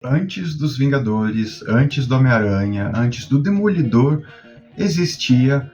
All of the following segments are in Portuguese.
Antes dos Vingadores, antes do Homem-Aranha, antes do Demolidor, existia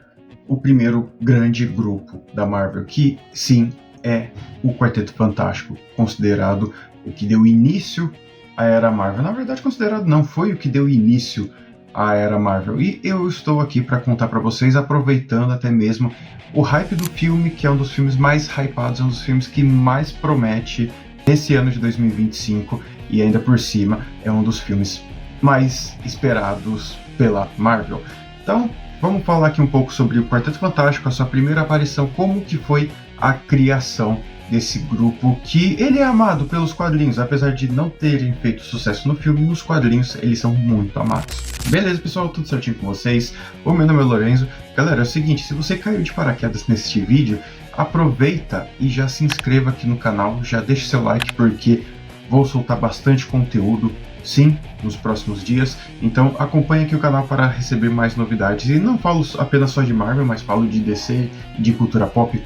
o primeiro grande grupo da Marvel, que sim, é o Quarteto Fantástico, considerado o que deu início à Era Marvel. Na verdade, considerado não, foi o que deu início à Era Marvel. E eu estou aqui para contar para vocês, aproveitando até mesmo o hype do filme, que é um dos filmes mais hypados, um dos filmes que mais promete nesse ano de 2025, e ainda por cima é um dos filmes mais esperados pela Marvel. Então, vamos falar aqui um pouco sobre o Quarteto Fantástico, a sua primeira aparição, como que foi a criação desse grupo, que ele é amado pelos quadrinhos, apesar de não terem feito sucesso no filme, nos quadrinhos eles são muito amados. Beleza, pessoal, tudo certinho com vocês? O meu nome é Lorenzo. Galera, é o seguinte, se você caiu de paraquedas neste vídeo, aproveita e já se inscreva aqui no canal, já deixe seu like, porque vou soltar bastante conteúdo, sim, nos próximos dias. Então acompanhe aqui o canal para receber mais novidades. E não falo apenas só de Marvel, mas falo de DC, de cultura pop.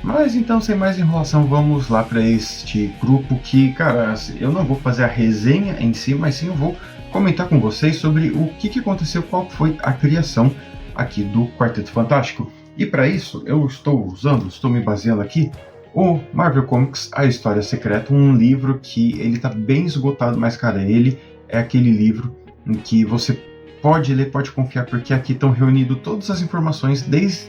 Mas então, sem mais enrolação, vamos lá para este grupo que, cara, eu não vou fazer a resenha em si, mas sim eu vou comentar com vocês sobre o que aconteceu, qual foi a criação aqui do Quarteto Fantástico. E para isso, eu estou me baseando aqui, o Marvel Comics, A História Secreta, um livro que ele está bem esgotado, mas, cara, ele é aquele livro em que você pode ler, pode confiar, porque aqui estão reunidas todas as informações desde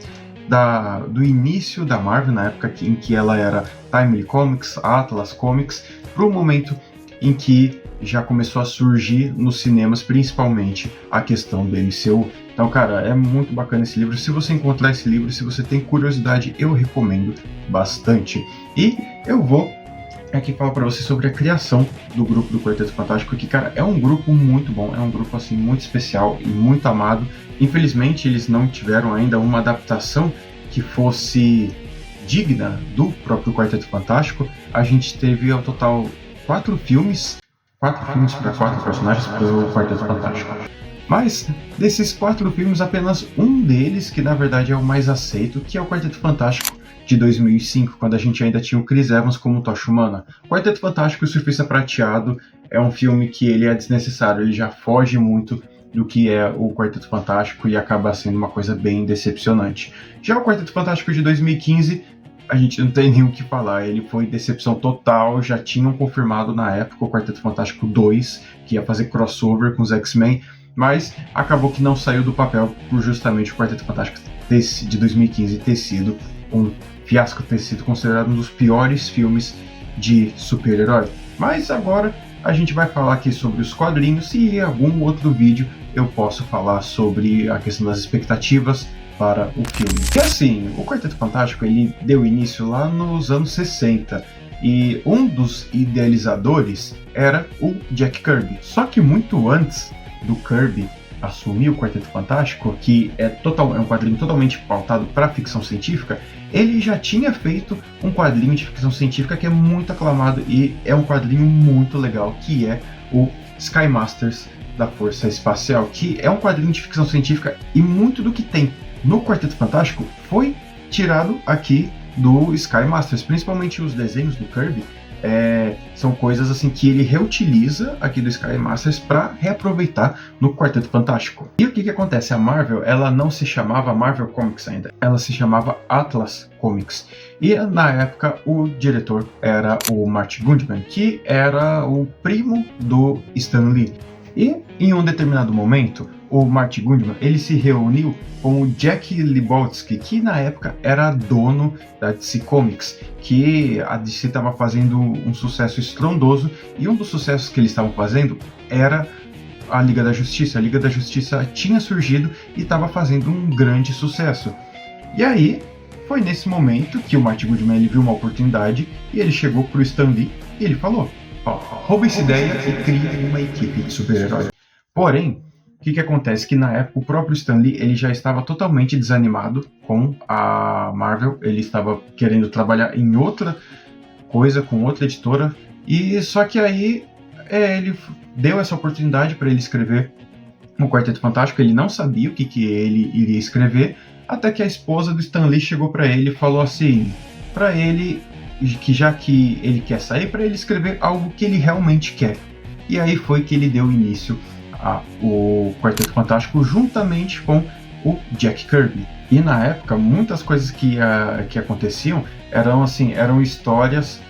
do início da Marvel, na época em que ela era Timely Comics, Atlas Comics, para o momento em que já começou a surgir nos cinemas, principalmente a questão do MCU. Então, cara, é muito bacana esse livro. Se você encontrar esse livro, se você tem curiosidade, eu recomendo bastante. E eu vou aqui falar para você sobre a criação do grupo do Quarteto Fantástico, que, cara, é um grupo muito bom, é um grupo, assim, muito especial e muito amado. Infelizmente, eles não tiveram ainda uma adaptação que fosse digna do próprio Quarteto Fantástico. A gente teve, ao total, 4 filmes para 4 personagens pelo Quarteto Fantástico. Mas, desses 4 filmes, apenas um deles, que na verdade é o mais aceito, que é o Quarteto Fantástico de 2005, quando a gente ainda tinha o Chris Evans como Tocha Humana. Quarteto Fantástico e o Surfista Prateado é um filme que ele é desnecessário, ele já foge muito do que é o Quarteto Fantástico e acaba sendo uma coisa bem decepcionante. Já o Quarteto Fantástico de 2015, a gente não tem nem o que falar, ele foi decepção total, já tinham confirmado na época o Quarteto Fantástico 2, que ia fazer crossover com os X-Men, mas acabou que não saiu do papel por justamente o Quarteto Fantástico de 2015 ter sido um fiasco, ter sido considerado um dos piores filmes de super-herói. Mas agora a gente vai falar aqui sobre os quadrinhos e em algum outro vídeo eu posso falar sobre a questão das expectativas para o filme. E assim, o Quarteto Fantástico ele deu início lá nos anos 60 e um dos idealizadores era o Jack Kirby. Só que muito antes do Kirby assumir o Quarteto Fantástico, que é um quadrinho totalmente pautado para ficção científica, ele já tinha feito um quadrinho de ficção científica que é muito aclamado e é um quadrinho muito legal, que é o Sky Masters da Força Espacial, que é um quadrinho de ficção científica e muito do que tem no Quarteto Fantástico foi tirado aqui do Sky Masters, principalmente os desenhos do Kirby. São coisas assim que ele reutiliza aqui do Sky Masters para reaproveitar no Quarteto Fantástico. E o que acontece? A Marvel, ela não se chamava Marvel Comics ainda, ela se chamava Atlas Comics. E na época o diretor era o Martin Goodman, que era o primo do Stan Lee. E em um determinado momento, o Martin Goodman ele se reuniu com o Jack Libotsky, que na época era dono da DC Comics, que a DC estava fazendo um sucesso estrondoso, e um dos sucessos que eles estavam fazendo era a Liga da Justiça. A Liga da Justiça tinha surgido e estava fazendo um grande sucesso. E aí, foi nesse momento que o Martin Goodman ele viu uma oportunidade e ele chegou para o Stan Lee e ele falou: rouba essa ideia e cria uma equipe de super-heróis. Porém, o que acontece? Que na época o próprio Stan Lee ele já estava totalmente desanimado com a Marvel, ele estava querendo trabalhar em outra coisa, com outra editora, e só que aí ele deu essa oportunidade para ele escrever o Quarteto Fantástico. Ele não sabia o que ele iria escrever, até que a esposa do Stan Lee chegou para ele e falou assim, para ele, que já que ele quer sair, para ele escrever algo que ele realmente quer. e aí foi que ele deu início ao Quarteto Fantástico juntamente com o Jack Kirby. E na época, muitas coisas que aconteciam eram histórias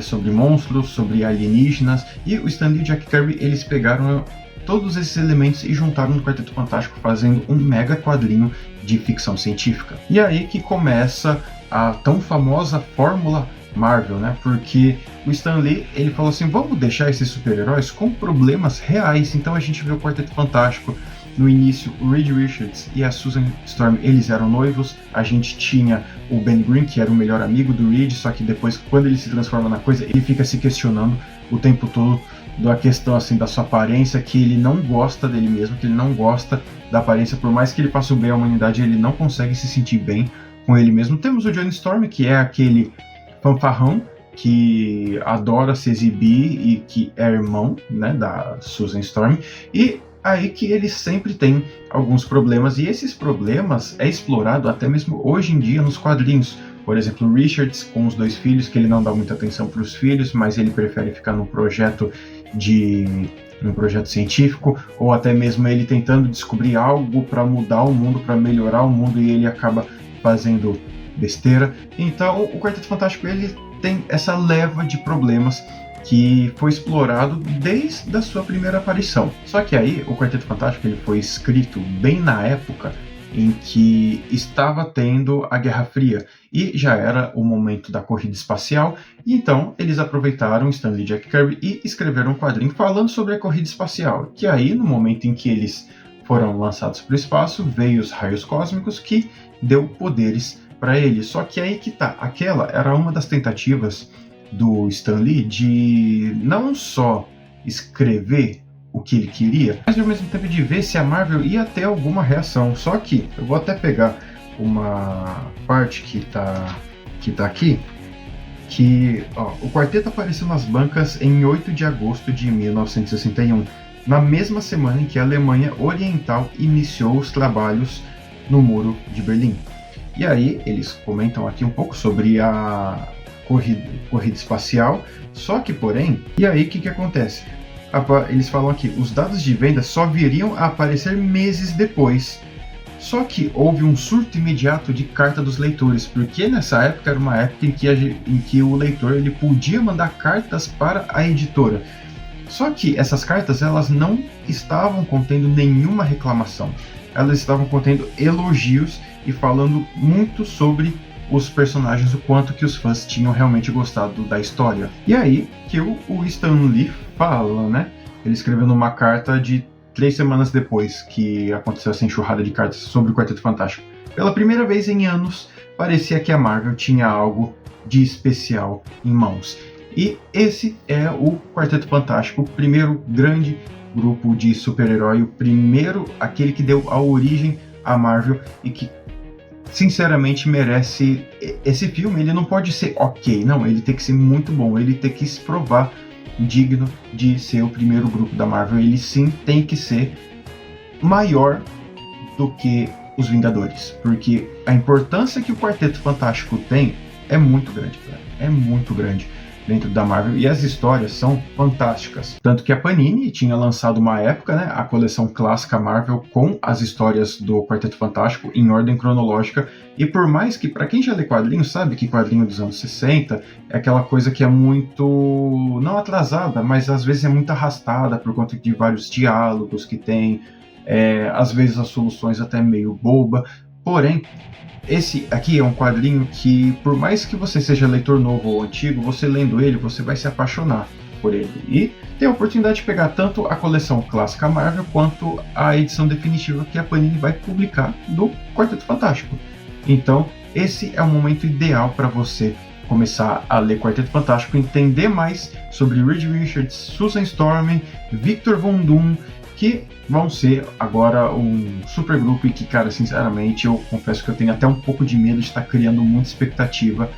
sobre monstros, sobre alienígenas, e o Stan Lee e o Jack Kirby, eles pegaram todos esses elementos e juntaram no Quarteto Fantástico, fazendo um mega quadrinho de ficção científica. E aí que começa a tão famosa fórmula Marvel, né? Porque o Stan Lee, ele falou assim, vamos deixar esses super-heróis com problemas reais. Então a gente vê o Quarteto Fantástico. No início, o Reed Richards e a Susan Storm, eles eram noivos. A gente tinha o Ben Grimm, que era o melhor amigo do Reed, só que depois, quando ele se transforma na coisa, ele fica se questionando o tempo todo da questão assim da sua aparência, que ele não gosta dele mesmo, que ele não gosta da aparência, por mais que ele faça o bem à humanidade, ele não consegue se sentir bem com ele mesmo. Temos o Johnny Storm, que é aquele fanfarrão que adora se exibir e que é irmão, né, da Susan Storm, e aí que ele sempre tem alguns problemas, e esses problemas é explorado até mesmo hoje em dia nos quadrinhos. Por exemplo, o Richards com os 2 filhos, que ele não dá muita atenção para os filhos, mas ele prefere ficar num projeto científico, ou até mesmo ele tentando descobrir algo para mudar o mundo, para melhorar o mundo, e ele acaba fazendo besteira. Então o Quarteto Fantástico, ele tem essa leva de problemas que foi explorado desde a sua primeira aparição. Só que aí o Quarteto Fantástico, ele foi escrito bem na época em que estava tendo a Guerra Fria e já era o momento da corrida espacial, e então eles aproveitaram Stan Lee e Jack Kirby e escreveram um quadrinho falando sobre a corrida espacial, que aí no momento em que eles foram lançados para o espaço, veio os raios cósmicos que deu poderes para eles. Só que aí que tá, aquela era uma das tentativas do Stan Lee de não só escrever o que ele queria, mas ao mesmo tempo de ver se a Marvel ia ter alguma reação. Só que eu vou até pegar uma parte que tá aqui, que o quarteto apareceu nas bancas em 8 de agosto de 1961, na mesma semana em que a Alemanha Oriental iniciou os trabalhos no Muro de Berlim. E aí eles comentam aqui um pouco sobre a corrida espacial, só que porém, e aí o que acontece? Eles falam aqui, os dados de venda só viriam a aparecer meses depois. Só que houve um surto imediato de carta dos leitores, porque nessa época era uma época em que o leitor ele podia mandar cartas para a editora. Só que essas cartas, elas não estavam contendo nenhuma reclamação. Elas estavam contendo elogios e falando muito sobre os personagens, o quanto que os fãs tinham realmente gostado da história. E aí que o Stan Lee fala, né? Ele escreveu numa carta de 3 semanas depois que aconteceu essa enxurrada de cartas sobre o Quarteto Fantástico. Pela primeira vez em anos, parecia que a Marvel tinha algo de especial em mãos. E esse é o Quarteto Fantástico, o primeiro grande grupo de super-herói, o primeiro, aquele que deu a origem à Marvel e que sinceramente merece esse filme. Ele não pode ser ok, não, ele tem que ser muito bom, ele tem que se provar digno de ser o primeiro grupo da Marvel. Ele sim tem que ser maior do que os Vingadores, porque a importância que o Quarteto Fantástico tem é muito grande, cara. É muito grande dentro da Marvel, e as histórias são fantásticas. Tanto que a Panini tinha lançado uma época, né, a coleção clássica Marvel com as histórias do Quarteto Fantástico em ordem cronológica, e por mais que, para quem já lê quadrinhos, sabe que quadrinho dos anos 60 é aquela coisa que é muito, não atrasada, mas às vezes é muito arrastada por conta de vários diálogos que tem, às vezes as soluções até meio boba, porém, esse aqui é um quadrinho que, por mais que você seja leitor novo ou antigo, você lendo ele, você vai se apaixonar por ele. E tem a oportunidade de pegar tanto a coleção clássica Marvel, quanto a edição definitiva que a Panini vai publicar do Quarteto Fantástico. Então, esse é o momento ideal para você começar a ler Quarteto Fantástico, entender mais sobre Reed Richards, Susan Storm, Victor Von Doom, que vão ser agora um super grupo, e que, cara, sinceramente, eu confesso que eu tenho até um pouco de medo de estar criando muita expectativa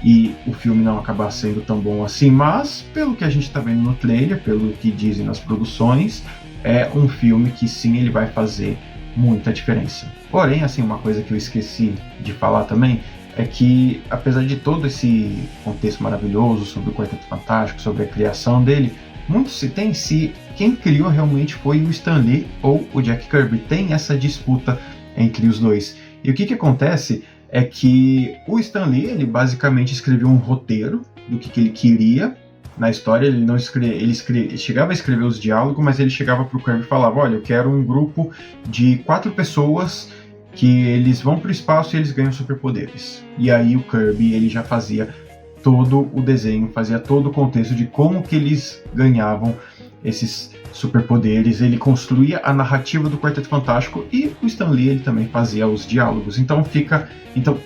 e o filme não acabar sendo tão bom assim, mas pelo que a gente está vendo no trailer, pelo que dizem nas produções, é um filme que sim, ele vai fazer muita diferença. Porém, assim, uma coisa que eu esqueci de falar também é que, apesar de todo esse contexto maravilhoso sobre o Quarteto Fantástico, sobre a criação dele, muito se tem se quem criou realmente foi o Stan Lee ou o Jack Kirby. Tem essa disputa entre os dois. E o que acontece é que o Stan Lee, ele basicamente escreveu um roteiro do que ele queria na história. Ele não escreve, ele chegava a escrever os diálogos, mas ele chegava pro Kirby e falava: olha, eu quero um grupo de 4 pessoas que eles vão pro espaço e eles ganham superpoderes. E aí o Kirby, ele já fazia todo o desenho, fazia todo o contexto de como que eles ganhavam esses superpoderes. Ele construía a narrativa do Quarteto Fantástico e o Stan Lee, ele também fazia os diálogos. Então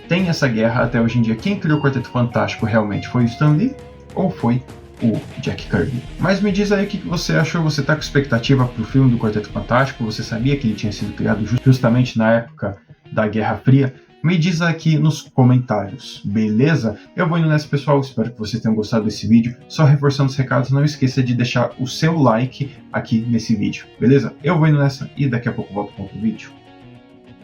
tem essa guerra até hoje em dia. Quem criou o Quarteto Fantástico realmente foi o Stan Lee ou foi o Jack Kirby? Mas me diz aí o que você achou. Você tá com expectativa pro filme do Quarteto Fantástico? Você sabia que ele tinha sido criado justamente na época da Guerra Fria? Me diz aqui nos comentários, beleza? Eu vou indo nessa, pessoal. Espero que vocês tenham gostado desse vídeo. Só reforçando os recados, não esqueça de deixar o seu like aqui nesse vídeo, beleza? Eu vou indo nessa e daqui a pouco volto com outro vídeo.